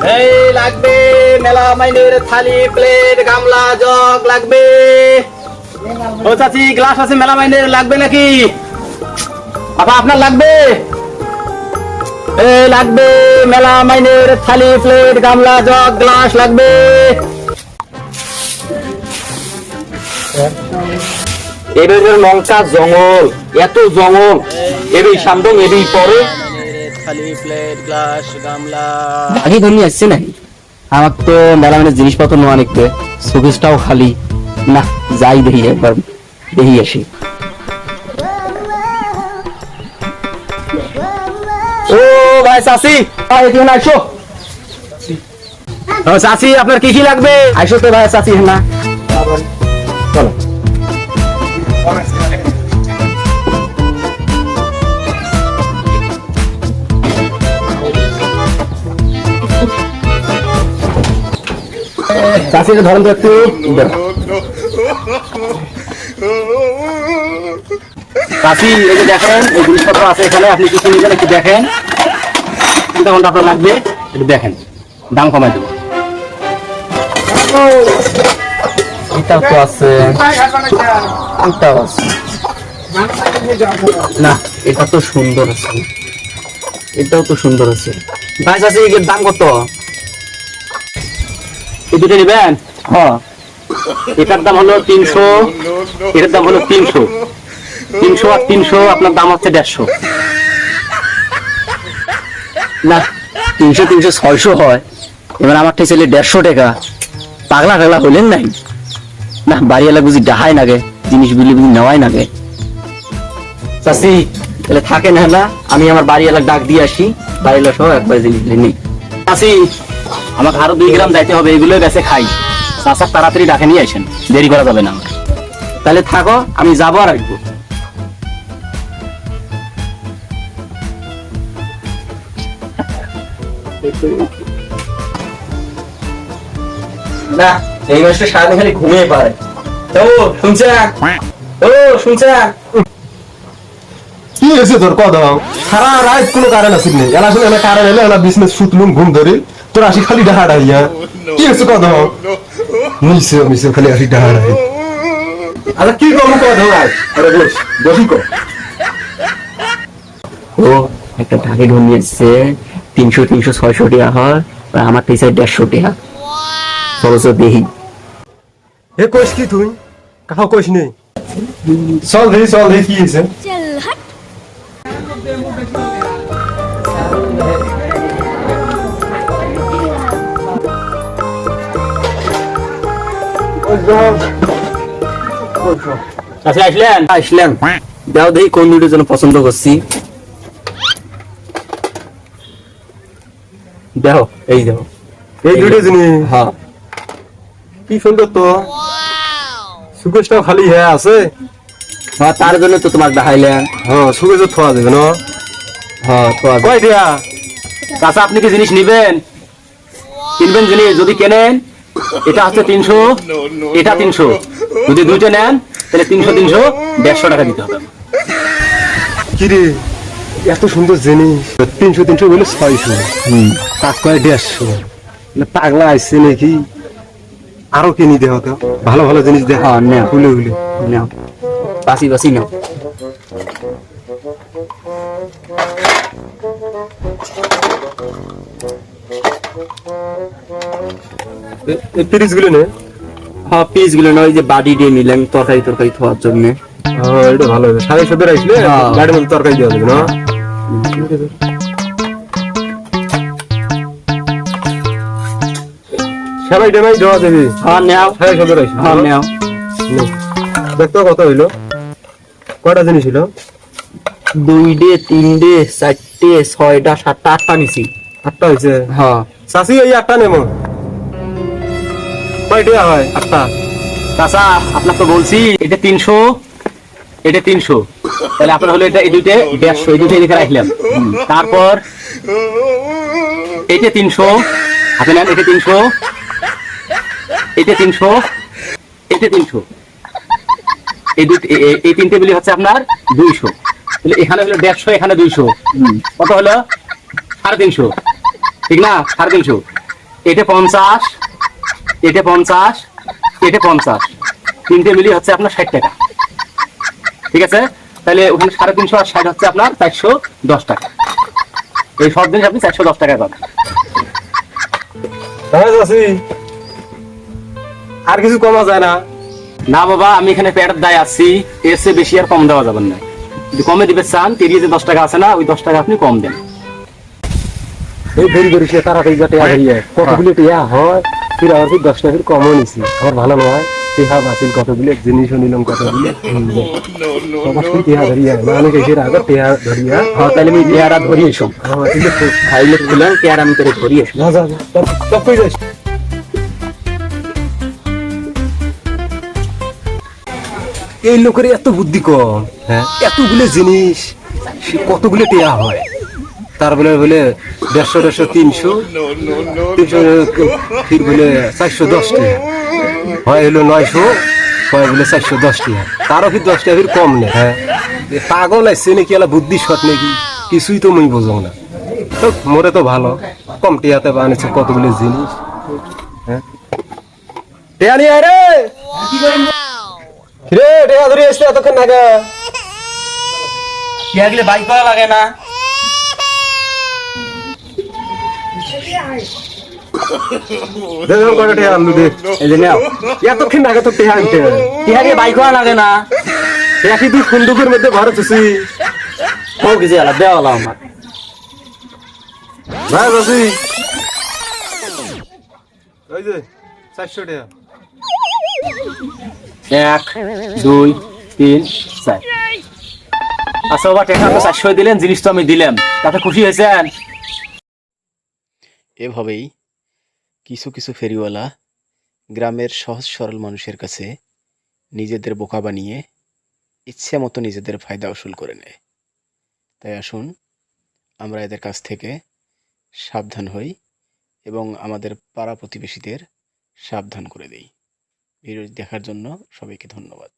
এই লাগবে মেলা মাইনের থালি প্লেট গামলা জগ লাগবে। ও চাচি গ্লাস আছে মেলা মাইনের লাগবে নাকি? আপা আপনার লাগবে? এই লাগবে মেলা মাইনের থালি প্লেট গামলা জগ গ্লাস লাগবে। এবার লঙ্কা জঙ্গল, এত জঙ্গল, এবার সামদম এবার পরে থালি প্লেট গ্লাস গামলা আগে ধরে আসছে নাকি? আমার তো মেলা মানে জিনিসপত্র নেওয়া নিতে শোকেসটাও খালি। না যাই দেখি একবার দেখি আসি। ও ভাই চাচি এখানে আসো। চাচি আপনার কি কি লাগবে? আসো তো ভাই চাচি না চলো। চাষিকে ধরেন তো একটু। চাষি এই যে দেখেন এই জিনিসপত্র আছে এখানে, আপনি কিছু নিবেন একটু দেখেন কোনটা কোনটা আপনার লাগবে একটু দেখেন, দাম কমাই দেবো। এটাও তো আছে, এটাও আছে, না এটা তো সুন্দর আছে, এটাও তো সুন্দর আছে। ভাই চাষি এর দাম কত? এই দুটো নেবেন? হ্যাঁ এটার দাম হলো 300, এটার দাম হলো 300, 300 আর 300 আপনার দাম হচ্ছে 150। না 300 300 600 হয়। এবার আমার ছেলে 150 টাকা। পাগলা টাগলা হইলেন নাই? না বাড়িওয়ালা বুঝি ডাহাই নাগে, জিনিসগুলি বুঝি নেওয়াই নাগে। চাষি তাহলে থাকে না, আমি আমার বাড়িওয়ালা ডাক দিয়ে আসি, বাড়িওয়ালা সহ একবার জিনিসগুলি নেই। চাষি আমাকে আরো 2 গ্রাম যাইতে হবে, এগুলো বেঁচে খাই। চাচা তাড়াতাড়ি ডাকে নিয়ে আসেন, দেরি করা যাবে না। তাহলে থাকো, আমি যাবো আর আসবো। না এই মাসটা সারাদিন খালি ঘুমিয়ে পারে। ও শুনছেন? ও শুনছেন? কি হয়েছে তোর কথা? সারা রাত কোনো কারণ আছে নেই, এলা শুনে এলা কারণ এলে এলা বিজনেস শুতলুম ঘুম ধরে তোর আসি খালি ডাহা ডাইয়া। কি হয়েছে কথা? মিশে মিশে খালি আসি ডাহা ডাই। আচ্ছা কি করবো কথা ভাই? আরে বস বসি কর। ও একটা ঢাকি ঢোল নিয়ে এসছে, 300 300 600 টাকা হয়, আর আমার পেছনে 150 টাকা। চলো তো দেখি। এ কইস কি তুই? কাহা কইস নেই? চল দেখি কি হয়েছে। আচ্ছা আসলেন? আসলেন দাও দেখি কোন দুটোর জন্য পছন্দ করছি। দেখো এই দেখো এই দুটো জিনিস। হ্যাঁ কি সুন্দর তো, সুকেশটাও খালি হ্যাঁ আছে। হ্যাঁ তার জন্য তো তোমার দেখাইলেন। হ্যাঁ সুকেশ থোয়া দেবে না? হ্যাঁ তো কয় দিয়া? চাচা আপনি কি জিনিস নিবেন? কিনবেন জিনিস? যদি কেনেন এটা হচ্ছে 300, এটা 300, যদি দুইটা নেন তাহলে 300 300 150 টাকা দিতে হবে। কিরে এত সুন্দর জিনিস 300 300 বলে 600, তাক কয় 150। পাগলা আসছে নাকি? আরো কিনি দেহ তো, ভালো ভালো জিনিস দেখ। হ্যাঁ নেও খুলে খুলে নাও, বাসি নাও। পিরিচ গুলো নে। হ্যাঁ পিস গুলো না, ওই যে বাড়ি দিয়ে নিলাম তরকারি খাওয়ার জন্য। এটা ভালো হবে, সাড়ে 17 আসলে গাড়ির মধ্যে তরকারি দেওয়া যাবে না? সবাই ডেমাই দেওয়া যাবে। হ্যাঁ নেও, সাড়ে 17 আসলে। হ্যাঁ নেও। দেখতো কত হইলো? কয়টা জিনিস হইলো? 2 ডে 3 ডে 4 ডে 6 ডা 7 টা 8টা নিছি। 8টা হয়েছে? হ্যাঁ চাষি এই 8টা নেমো কয়টা হয়? 8টা। চাচা আপনার তো বলছি এটা 300, এটা 300, তাহলে আপনার হলো এটা এই দুইটা 150, এই দুইটা এদিকে রাখলাম। তারপর এটা 300, আপনি নেন এটা 300, এটা 300, এটা 300, এই তিনটে বিলি হচ্ছে আপনার 200। তাহলে এখানে হলো 150, এখানে 200, কত হলো? 350, ঠিক না? 350। এটা 50, এটা 50, এটা 50, তিনটে মিলিয়ে হচ্ছে আপনার 60 টাকা। ঠিক আছে, তাহলে ওখানে 350 আর 60 হচ্ছে আপনার 410 টাকা। এই সব জিনিস আপনি 410 টাকায় পাবেন। হ্যাঁ চাচি, আর কিছু কমা যায় না? না বাবা, আমি এখানে পেটের দায় আছি, এর চেয়ে বেশি আর কম দেওয়া যাবে না। যদি কমে দিবে চান, তেরিয়ে যে 10 টাকা আছে না, ওই 10 টাকা আপনি কম দেন। এই দেরি করিস না, তাড়াতাড়ি যা টেয়া ধরিয়ে কতগুলো টেয়া হয়, ফির আমার ফির 10 টাকা কমও নিছি, আমার ভালো নয়। টেহা বাতিল কতগুলো জিনিসও নিলাম, কতগুলো সবার ফির টেহা ধরিয়া না, অনেক এসে আগে টেহা ধরিয়া। হ্যাঁ, তাহলে আমি পেয়ারা ধরিয়ে এসো। হ্যাঁ ঠিক আছে, খাইলে খুলে পেয়ারা আমি করে ধরিয়ে এসো। যা যা যা, সব কই যাস? এই লোকের এত বুদ্ধি কম, হ্যাঁ এতগুলো জিনিস, সে কতগুলো টেয়া হয়, তার বলে বলে 150, 300, 300 ফির বলে 410 টাকা হয়, হলো 900, হয় বলে 410 টাকা, তারও ফির 10 টাকা ফির কম নেই। হ্যাঁ এ পাগল আছে নাকি, এলা বুদ্ধি শট নাকি, কিছুই তো মুই বোঝো না। তো মোরে তো ভালো কম টেয়াতে বানিয়েছে কতগুলো জিনিস। হ্যাঁ টেয়া নিয়ে আয় রে, রে টেয়া ধরে আসলে এতক্ষণ নাগা পেয়ারগুলো বাইক করা লাগে না। দেখো কটা টেয়া আনলু দে। এই যে নাও, এতক্ষণ নাগা তো টেয়া আনতে পেয়ারে বাইক করা লাগে না। টেয়া কি তুই সুন্দুকের মধ্যে ভরে তুসি? ও কিছু আলা দেওয়া হলো আমার। ভাই বাসি ওই যে 400 টাকা। 1, 2, 3, 4। আচ্ছা বাবা, টাকা তো 400 দিলেন, জিনিস তো আমি দিলাম, তাতে খুশি হয়েছেন? এভাবেই কিছু কিছু ফেরিওয়ালা গ্রামের সহজ সরল মানুষের কাছে নিজেদের বোকা বানিয়ে ইচ্ছে মতো নিজেদের ফায়দা উসুল করে নেয়। তাই আসুন আমরা এদের কাছ থেকে সাবধান হই এবং আমাদের পাড়া প্রতিবেশীদের সাবধান করে দেই। ভিডিওটি দেখার জন্য সবাইকে ধন্যবাদ।